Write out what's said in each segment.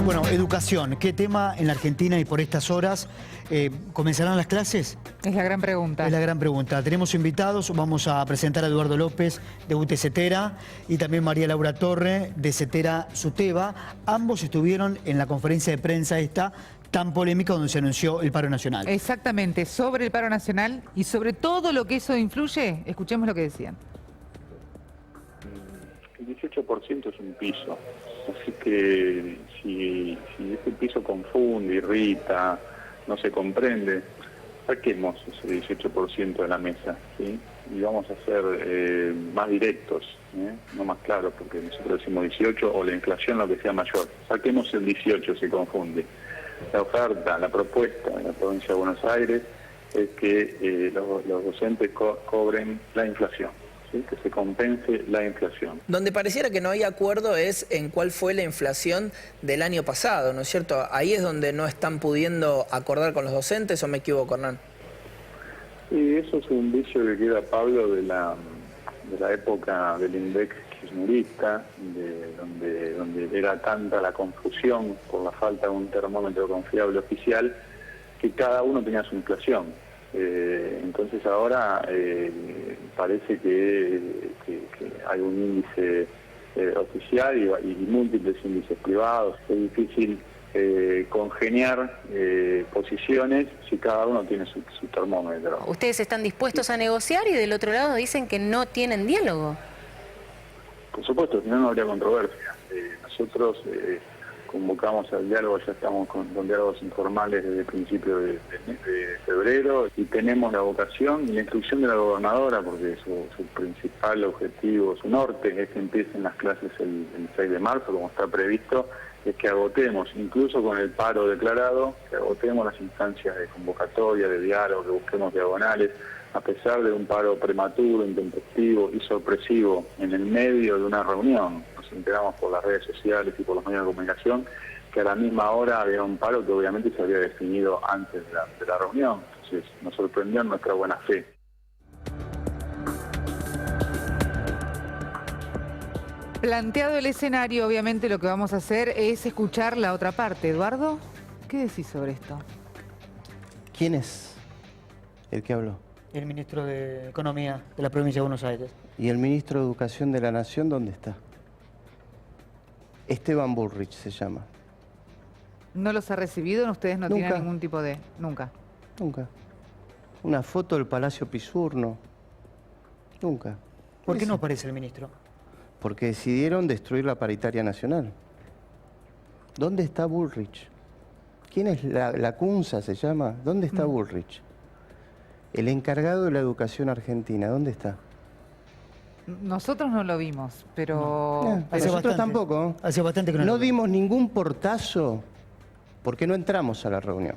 Bueno, educación, ¿qué tema en la Argentina y por estas horas? ¿Comenzarán las clases? Es la gran pregunta. Es la gran pregunta. Tenemos invitados, vamos a presentar a Eduardo López de UTE CETERA y también María Laura Torre de CETERA SUTEBA. Ambos estuvieron en la conferencia de prensa esta tan polémica donde se anunció el paro nacional. Exactamente, sobre el paro nacional y sobre todo lo que eso influye, escuchemos lo que decían. El 18% es un piso, así que si ese piso confunde, irrita, no se comprende, saquemos ese 18% de la mesa, ¿sí? Y vamos a ser más directos, no más claros, porque nosotros decimos 18 o la inflación lo que sea mayor. Saquemos el 18, se confunde. La oferta, la propuesta en la provincia de Buenos Aires es que los docentes cobren la inflación. ¿Sí? Que se compense la inflación. Donde pareciera que no hay acuerdo es en cuál fue la inflación del año pasado, ¿no es cierto? Ahí es donde no están pudiendo acordar con los docentes, ¿o me equivoco, Hernán? Sí, eso es un vicio que queda, Pablo, de la época del INDEC kirchnerista, donde era tanta la confusión por la falta de un termómetro confiable oficial, que cada uno tenía su inflación. Entonces ahora parece que hay un índice oficial y múltiples índices privados. Es difícil congeniar posiciones si cada uno tiene su termómetro. ¿Ustedes están dispuestos a negociar y del otro lado dicen que no tienen diálogo? Por supuesto, si no, no habría controversia. Nosotros convocamos al diálogo, ya estamos con diálogos informales desde el principio de febrero y tenemos la vocación y la instrucción de la gobernadora, porque su principal objetivo, su norte, es que empiecen las clases el 6 de marzo, como está previsto, es que agotemos, incluso con el paro declarado, que agotemos las instancias de convocatoria, de diálogo, que busquemos diagonales, a pesar de un paro prematuro, intempestivo y sorpresivo en el medio de una reunión. Nos enteramos por las redes sociales y por los medios de comunicación que a la misma hora había un paro que obviamente se había definido antes de la reunión. Entonces nos sorprendió en nuestra buena fe. Planteado el escenario, obviamente lo que vamos a hacer es escuchar la otra parte. Eduardo, ¿qué decís sobre esto? ¿Quién es el que habló? El ministro de Economía de la provincia de Buenos Aires. ¿Y el ministro de Educación de la Nación dónde está? Esteban Bullrich se llama. ¿No los ha recibido? ¿Ustedes no tienen ningún tipo de...? Nunca. Nunca. Una foto del Palacio Pisurno. Nunca. ¿Por qué no aparece el ministro? Porque decidieron destruir la paritaria nacional. ¿Dónde está Bullrich? ¿Quién es la Cunza se llama? ¿Dónde está Bullrich? El encargado de la educación argentina, ¿dónde está? Nosotros no lo vimos, pero... Nosotros tampoco. Hace bastante que no dimos ningún portazo porque no entramos a la reunión.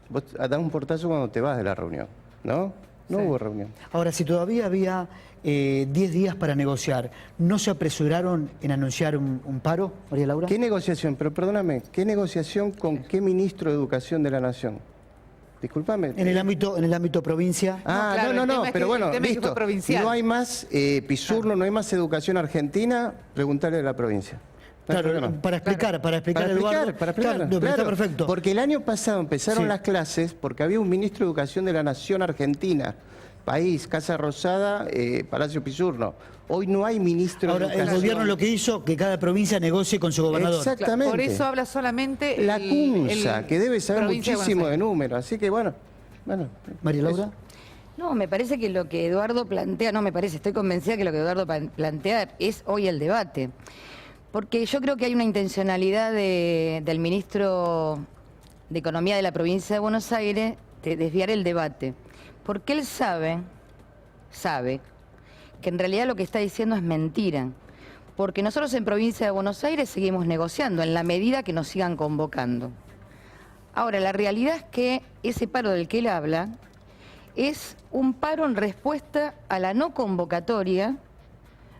Vos das un portazo cuando te vas de la reunión, ¿no? No hubo reunión. Ahora, si todavía había 10 días para negociar, ¿no se apresuraron en anunciar un paro, María Laura? ¿Qué negociación? Pero perdóname, ¿qué negociación con qué ministro de Educación de la Nación? Disculpame. En el ámbito provincia. Ah, no, pero bueno, listo. No hay más Pisurno, no hay más educación argentina, preguntarle a la provincia. Claro, para explicar, Eduardo. Claro, está perfecto. Porque el año pasado empezaron las clases porque había un ministro de Educación de la Nación Argentina, país, Casa Rosada, Palacio Pisurno. Hoy no hay ministro de Educación. Ahora, el gobierno lo que hizo, que cada provincia negocie con su gobernador. Exactamente. Por eso habla solamente la Cunza, que debe saber muchísimo de números. Así que bueno. María Laura. No, me parece que lo que Eduardo plantea, estoy convencida que lo que Eduardo plantea es hoy el debate. Porque yo creo que hay una intencionalidad del ministro de Economía de la provincia de Buenos Aires de desviar el debate. Porque él sabe que en realidad lo que está diciendo es mentira. Porque nosotros en provincia de Buenos Aires seguimos negociando en la medida que nos sigan convocando. Ahora, la realidad es que ese paro del que él habla es un paro en respuesta a la no convocatoria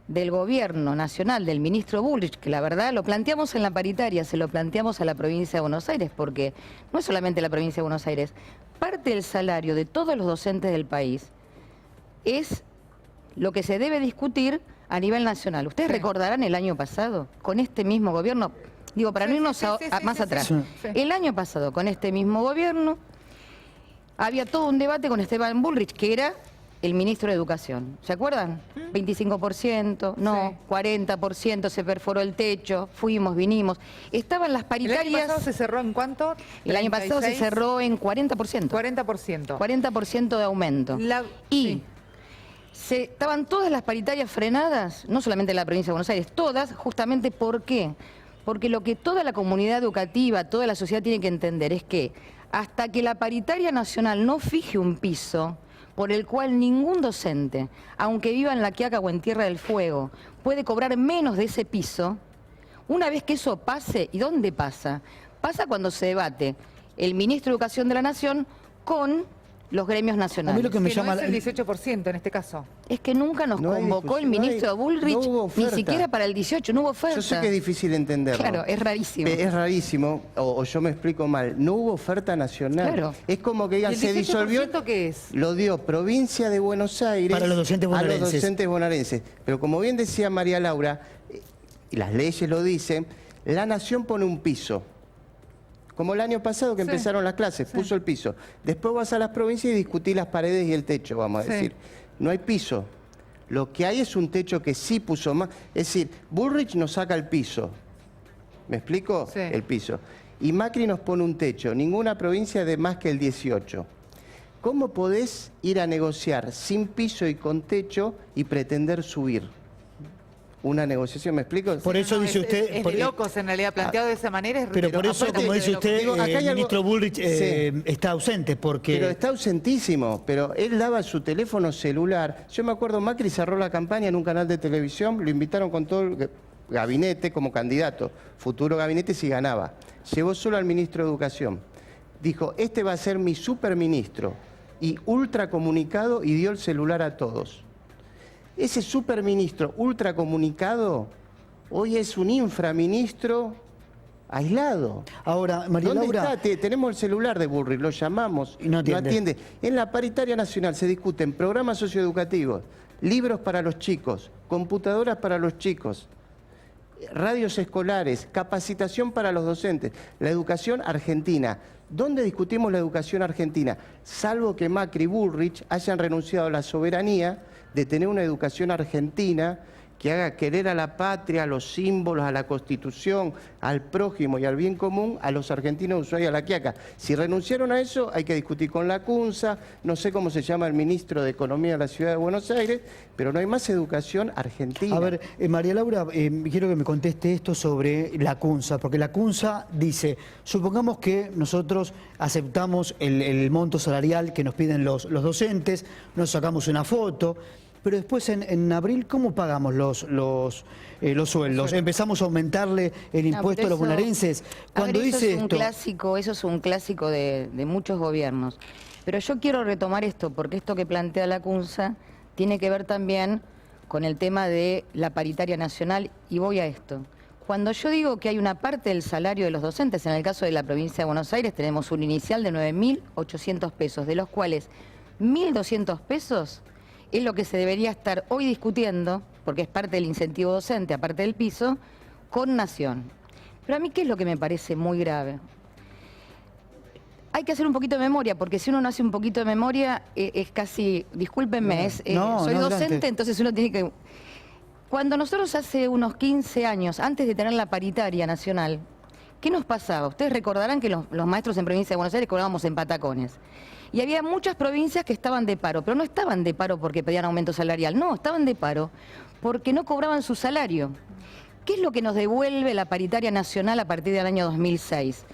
del gobierno nacional, del ministro Bullrich, que la verdad lo planteamos en la paritaria, se lo planteamos a la provincia de Buenos Aires, porque no es solamente la provincia de Buenos Aires, parte del salario de todos los docentes del país es lo que se debe discutir a nivel nacional. Ustedes recordarán el año pasado, con este mismo gobierno, Digo, para no irnos más atrás. sí. El año pasado, con este mismo gobierno, había todo un debate con Esteban Bullrich, que era el ministro de Educación. ¿Se acuerdan? 25%, no, Sí. 40%, se perforó el techo, fuimos, vinimos. Estaban las ¿El paritarias. año pasado se cerró en cuánto? El año pasado se 36. cerró en 40%. 40%. 40% de aumento. Y estaban todas las paritarias frenadas, no solamente en la provincia de Buenos Aires, todas, justamente ¿por qué? Porque lo que toda la comunidad educativa, toda la sociedad tiene que entender es que hasta que la paritaria nacional no fije un piso por el cual ningún docente, aunque viva en La Quiaca o en Tierra del Fuego, puede cobrar menos de ese piso, una vez que eso pase, ¿y dónde pasa? Pasa cuando se debate el ministro de Educación de la Nación con los gremios nacionales. A mí lo que me Que llama no es el 18% en este caso. Es que nunca nos No hay convocó el discusión, ministro Bullrich, no hubo ni oferta. siquiera para el 18, no hubo oferta. Yo sé que es difícil entenderlo. Claro, es rarísimo. Es rarísimo, o yo me explico mal. No hubo oferta nacional. Claro. Es como que ¿Y digan, el se disolvió. 18% qué es? Lo dio Provincia de Buenos Aires Para los docentes a los bonaerenses. docentes bonaerenses. Pero como bien decía María Laura, y las leyes lo dicen, la nación pone un piso. Como el año pasado que Sí. empezaron las clases, puso el piso. Después vas a las provincias y discutís las paredes y el techo, vamos a Sí. decir. No hay piso. Lo que hay es un techo que sí puso más. Es decir, Bullrich nos saca el piso. ¿Me explico? Sí. El piso. Y Macri nos pone un techo. Ninguna provincia de más que el 18. ¿Cómo podés ir a negociar sin piso y con techo y pretender subir? Una negociación, ¿me explico? Por eso dice usted... Es por- de locos en realidad, planteado de esa manera es Pero por eso, aparte como de dice locos. usted, Digo, acá hay el algo- ministro Bullrich Sí. está ausente porque... Pero está ausentísimo, pero él daba su teléfono celular. Yo me acuerdo, Macri cerró la campaña en un canal de televisión, lo invitaron con todo el gabinete como candidato, futuro gabinete si ganaba. Llevó solo al ministro de Educación. Dijo, este va a ser mi superministro, y ultracomunicado, y dio el celular a todos. Ese superministro ultracomunicado hoy es un infraministro aislado. Ahora, María ¿Dónde Laura... está? Tenemos el celular de Bullrich, lo llamamos, Y no atiende. En la paritaria nacional se discuten programas socioeducativos, libros para los chicos, computadoras para los chicos, radios escolares, capacitación para los docentes, la educación argentina. ¿Dónde discutimos la educación argentina? Salvo que Macri y Bullrich hayan renunciado a la soberanía de tener una educación argentina que haga querer a la patria, a los símbolos, a la Constitución, al prójimo y al bien común, a los argentinos de Ushuaia y a La Quiaca. Si renunciaron a eso, hay que discutir con la CUNSA, no sé cómo se llama el ministro de Economía de la Ciudad de Buenos Aires, pero no hay más educación argentina. A ver, María Laura, quiero que me conteste esto sobre la CUNSA, porque la CUNSA dice, supongamos que nosotros aceptamos el monto salarial que nos piden los docentes, nos sacamos una foto, pero después en abril, ¿cómo pagamos los sueldos? ¿Empezamos a aumentarle el impuesto a los bonaerenses? Cuando eso dice es un esto... clásico, eso es un clásico de muchos gobiernos. Pero yo quiero retomar esto, porque esto que plantea la CUNSA tiene que ver también con el tema de la paritaria nacional, y voy a esto. Cuando yo digo que hay una parte del salario de los docentes, en el caso de la provincia de Buenos Aires tenemos un inicial de 9.800 pesos, de los cuales 1.200 pesos es lo que se debería estar hoy discutiendo, porque es parte del incentivo docente, aparte del piso, con Nación. Pero a mí, ¿qué es lo que me parece muy grave? Hay que hacer un poquito de memoria, porque si uno no hace un poquito de memoria, es casi, discúlpenme, soy docente, adelante. entonces uno tiene que... Cuando nosotros hace unos 15 años, antes de tener la paritaria nacional, ¿qué nos pasaba? Ustedes recordarán que los maestros en provincia de Buenos Aires cobrábamos en patacones. Y había muchas provincias que estaban de paro, pero no estaban de paro porque pedían aumento salarial, no, estaban de paro porque no cobraban su salario. ¿Qué es lo que nos devuelve la paritaria nacional a partir del año 2006?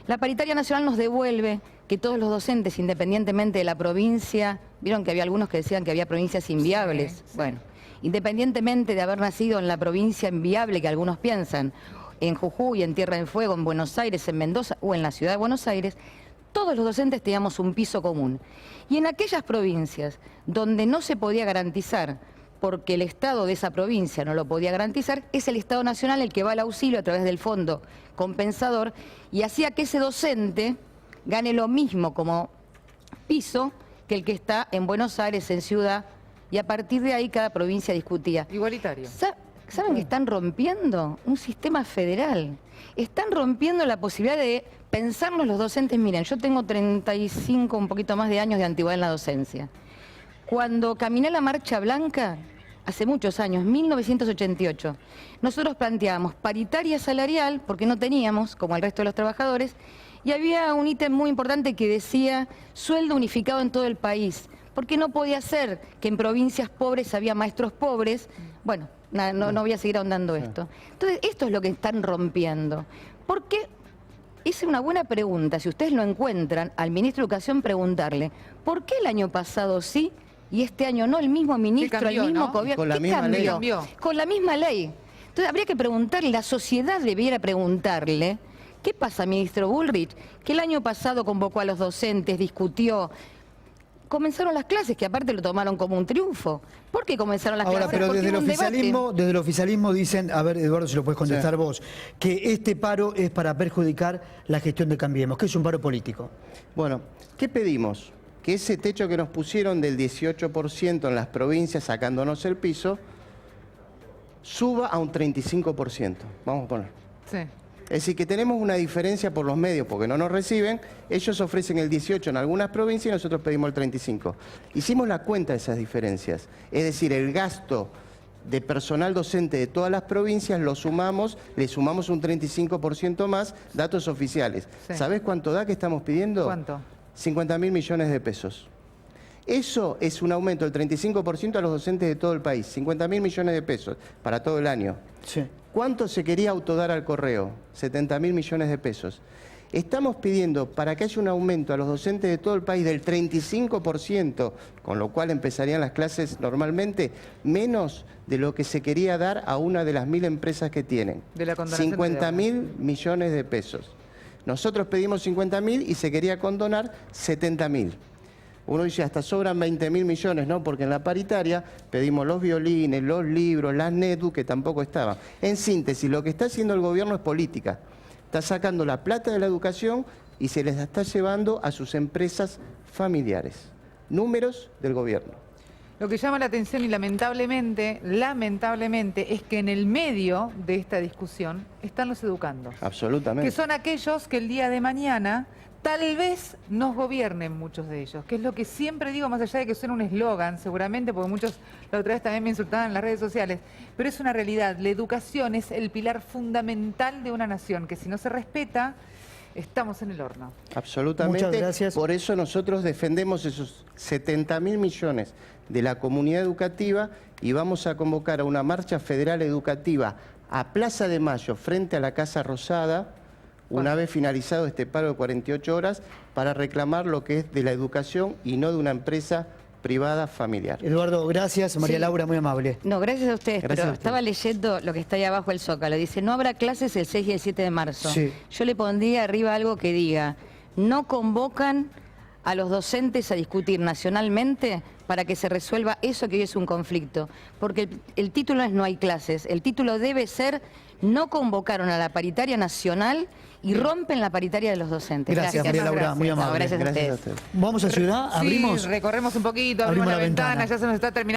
La paritaria nacional nos devuelve que todos los docentes, independientemente de la provincia, vieron que había algunos que decían que había provincias inviables. Sí, sí. Bueno, independientemente de haber nacido en la provincia inviable que algunos piensan, en Jujuy, en Tierra del Fuego, en Buenos Aires, en Mendoza o en la ciudad de Buenos Aires, todos los docentes teníamos un piso común. Y en aquellas provincias donde no se podía garantizar, porque el Estado de esa provincia no lo podía garantizar, es el Estado Nacional el que va al auxilio a través del fondo compensador y hacía que ese docente gane lo mismo como piso que el que está en Buenos Aires, en Ciudad, y a partir de ahí cada provincia discutía. Igualitario. ¿Saben que están rompiendo un sistema federal? Están rompiendo la posibilidad de pensarnos los docentes. Miren, yo tengo 35, un poquito más de años de antigüedad en la docencia. Cuando caminé la Marcha Blanca, hace muchos años, 1988, nosotros planteábamos paritaria salarial, porque no teníamos, como el resto de los trabajadores, y había un ítem muy importante que decía sueldo unificado en todo el país, porque no podía ser que en provincias pobres había maestros pobres. Bueno, no voy a seguir ahondando esto. Entonces, esto es lo que están rompiendo. ¿Por qué? Es una buena pregunta, si ustedes lo encuentran, al ministro de Educación preguntarle, ¿por qué el año pasado sí y este año no? El mismo ministro, cambió, el mismo ¿no? gobierno. Con la ¿Qué misma cambió? ley. Cambió. Con la misma ley. Entonces, habría que preguntarle, la sociedad debiera preguntarle, ¿qué pasa, ministro Bullrich? Que el año pasado convocó a los docentes, discutió. Comenzaron las clases, que aparte lo tomaron como un triunfo. ¿Por qué comenzaron las Ahora, clases? pero Porque desde hubo un el oficialismo dicen, a ver, Eduardo, si lo puedes contestar vos, que este paro es para perjudicar la gestión de Cambiemos, que es un paro político. Bueno, ¿qué pedimos? Que ese techo que nos pusieron del 18% en las provincias, sacándonos el piso, suba a un 35%. Vamos a poner. Sí. Es decir, que tenemos una diferencia por los medios, porque no nos reciben. Ellos ofrecen el 18 en algunas provincias y nosotros pedimos el 35. Hicimos la cuenta de esas diferencias. Es decir, el gasto de personal docente de todas las provincias lo sumamos, le sumamos un 35% más, datos oficiales. Sí. ¿Sabés cuánto da que estamos pidiendo? ¿Cuánto? 50.000 millones de pesos. Eso es un aumento del 35% a los docentes de todo el país. 50.000 millones de pesos para todo el año. Sí. ¿Cuánto se quería autodar al correo? 70.000 millones de pesos. Estamos pidiendo para que haya un aumento a los docentes de todo el país del 35%, con lo cual empezarían las clases normalmente, menos de lo que se quería dar a una de las 1.000 empresas que tienen. De la condonación de 50.000 millones de pesos. Nosotros pedimos 50.000 y se quería condonar 70.000. Uno dice, hasta sobran 20.000 millones, ¿no? Porque en la paritaria pedimos los violines, los libros, las NEDU, que tampoco estaban. En síntesis, lo que está haciendo el gobierno es política. Está sacando la plata de la educación y se les está llevando a sus empresas familiares. Números del gobierno. Lo que llama la atención y lamentablemente, es que en el medio de esta discusión están los educandos. Absolutamente. Que son aquellos que el día de mañana tal vez nos gobiernen, muchos de ellos, que es lo que siempre digo, más allá de que suene un eslogan, seguramente, porque muchos la otra vez también me insultaban en las redes sociales, pero es una realidad. La educación es el pilar fundamental de una nación, que si no se respeta, estamos en el horno. Absolutamente. Muchas gracias. Por eso nosotros defendemos esos 70.000 millones de la comunidad educativa y vamos a convocar a una marcha federal educativa a Plaza de Mayo, frente a la Casa Rosada, una vez finalizado este paro de 48 horas, para reclamar lo que es de la educación y no de una empresa privada familiar. Eduardo, gracias. María Sí. Laura, muy amable. No, gracias a ustedes, Gracias pero a ustedes. estaba leyendo lo que está ahí abajo el Zócalo. Dice, no habrá clases el 6 y el 7 de marzo. Sí. Yo le pondría arriba algo que diga, no convocan a los docentes a discutir nacionalmente para que se resuelva eso que hoy es un conflicto. Porque el título es no hay clases, el título debe ser no convocaron a la paritaria nacional y rompen la paritaria de los docentes. Gracias, María Laura, gracias. muy No, amable. gracias a Gracias a ustedes. ustedes. Vamos a Ciudad, abrimos. Sí, recorremos un poquito, Abrimos abrimos la la ventana, ventana. ya se nos está terminando.